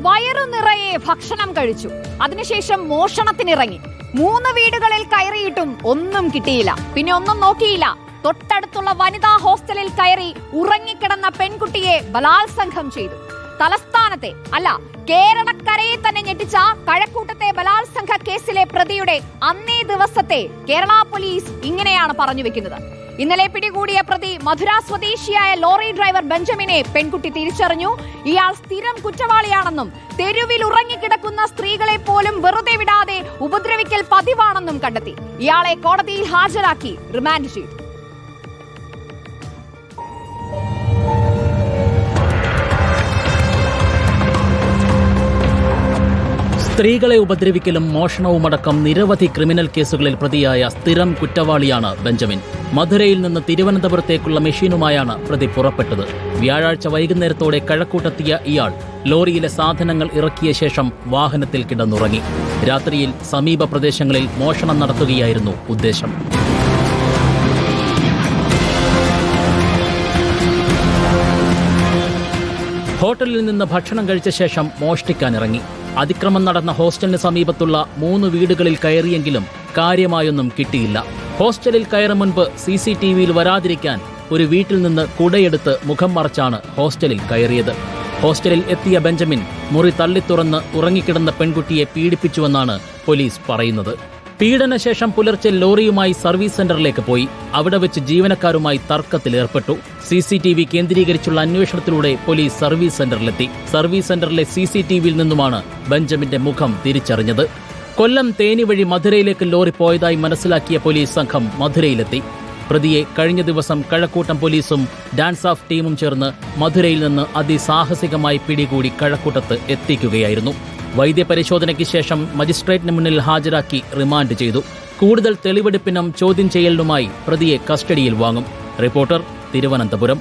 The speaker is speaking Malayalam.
വയറു നിറയെ ഭക്ഷണം കഴിച്ചു. അതിനുശേഷം മോഷണത്തിനിറങ്ങി. 3 വീടുകളിൽ കയറിയിട്ടും ഒന്നും കിട്ടിയില്ല. പിന്നെ ഒന്നും നോക്കിയില്ല. തൊട്ടടുത്തുള്ള വനിതാ ഹോസ്റ്റലിൽ കയറി ഉറങ്ങിക്കിടന്ന പെൺകുട്ടിയെ ബലാത്സംഗം ചെയ്തു. തലസ്ഥാനത്തെ അല്ല, കേരളക്കരയെ തന്നെ ഞെട്ടിച്ച കഴക്കൂട്ടത്തെ ബലാത്സംഗ കേസിലെ പ്രതിയുടെ അന്നേ ദിവസത്തെ കേരള പോലീസ് ഇങ്ങനെയാണ് പറഞ്ഞു വെക്കുന്നത്. ഇന്നലെ പിടികൂടിയ പ്രതി മധുര സ്വദേശിയായ ലോറി ഡ്രൈവർ ബെഞ്ചമിനെ പെൺകുട്ടി തിരിച്ചറിഞ്ഞു. ഇയാൾ സ്ഥിരം കുറ്റവാളിയാണെന്നും തെരുവിൽ ഉറങ്ങിക്കിടക്കുന്ന സ്ത്രീകളെ പോലും വെറുതെ വിടാതെ ഉപദ്രവിക്കൽ പതിവാണെന്നും കണ്ടെത്തി. ഇയാളെ കോടതിയിൽ ഹാജരാക്കി റിമാൻഡ് ചെയ്തു. സ്ത്രീകളെ ഉപദ്രവിക്കലും മോഷണവുമടക്കം നിരവധി ക്രിമിനൽ കേസുകളിൽ പ്രതിയായ സ്ഥിരം കുറ്റവാളിയാണ് ബെഞ്ചമിൻ. മധുരയിൽ നിന്ന് തിരുവനന്തപുരത്തേക്കുള്ള മെഷീനുമായാണ് പ്രതി പുറപ്പെട്ടത്. വ്യാഴാഴ്ച വൈകുന്നേരത്തോടെ കഴക്കൂട്ടെത്തിയ ഇയാൾ ലോറിയിലെ സാധനങ്ങൾ ഇറക്കിയ ശേഷം വാഹനത്തിൽ കിടന്നുറങ്ങി. രാത്രിയിൽ സമീപ പ്രദേശങ്ങളിൽ മോഷണം നടത്തുകയായിരുന്നു ഉദ്ദേശം. ഹോട്ടലിൽ നിന്ന് ഭക്ഷണം കഴിച്ച ശേഷം മോഷ്ടിക്കാനിറങ്ങി. അതിക്രമം നടന്ന ഹോസ്റ്റലിന് സമീപത്തുള്ള 3 വീടുകളിൽ കയറിയെങ്കിലും കാര്യമായൊന്നും കിട്ടിയില്ല. ഹോസ്റ്റലിൽ കയറും മുൻപ് CCTVയിൽ വരാതിരിക്കാൻ ഒരു വീട്ടിൽ നിന്ന് കുടയെടുത്ത് മുഖം മറച്ചാണ് ഹോസ്റ്റലിൽ കയറിയത്. ഹോസ്റ്റലിൽ എത്തിയ ബെഞ്ചമിൻ മുറി തള്ളിത്തുറന്ന് ഉറങ്ങിക്കിടന്ന പെൺകുട്ടിയെ പീഡിപ്പിച്ചുവെന്നാണ് പോലീസ് പറയുന്നത്. പീഡനശേഷം പുലർച്ചെ ലോറിയുമായി സർവീസ് സെന്ററിലേക്ക് പോയി. അവിടെ വെച്ച് ജീവനക്കാരുമായി തർക്കത്തിലേർപ്പെട്ടു. CCTV കേന്ദ്രീകരിച്ചുള്ള അന്വേഷണത്തിലൂടെ പോലീസ് സർവീസ് സെന്ററിലെത്തി. സർവീസ് സെന്ററിലെ CCTVയിൽ നിന്നുമാണ് ബെഞ്ചമിന്റെ മുഖം തിരിച്ചറിഞ്ഞത്. കൊല്ലം തേനി വഴി മധുരയിലേക്ക് ലോറി പോയതായി മനസ്സിലാക്കിയ പോലീസ് സംഘം മധുരയിലെത്തി. പ്രതിയെ കഴിഞ്ഞ ദിവസം കഴക്കൂട്ടം പോലീസും ഡാൻസ് ഓഫ് ടീമും ചേർന്ന് മധുരയിൽ നിന്ന് അതിസാഹസികമായി പിടികൂടി കഴക്കൂട്ടത്ത് എത്തിക്കുകയായിരുന്നു. വൈദ്യപരിശോധനയ്ക്ക് ശേഷം മജിസ്ട്രേറ്റിന് മുന്നിൽ ഹാജരാക്കി റിമാൻഡ് ചെയ്തു. കൂടുതൽ തെളിവെടുപ്പിനും ചോദ്യം ചെയ്യലിനുമായി പ്രതിയെ കസ്റ്റഡിയിൽ വാങ്ങും. റിപ്പോർട്ടർ, തിരുവനന്തപുരം.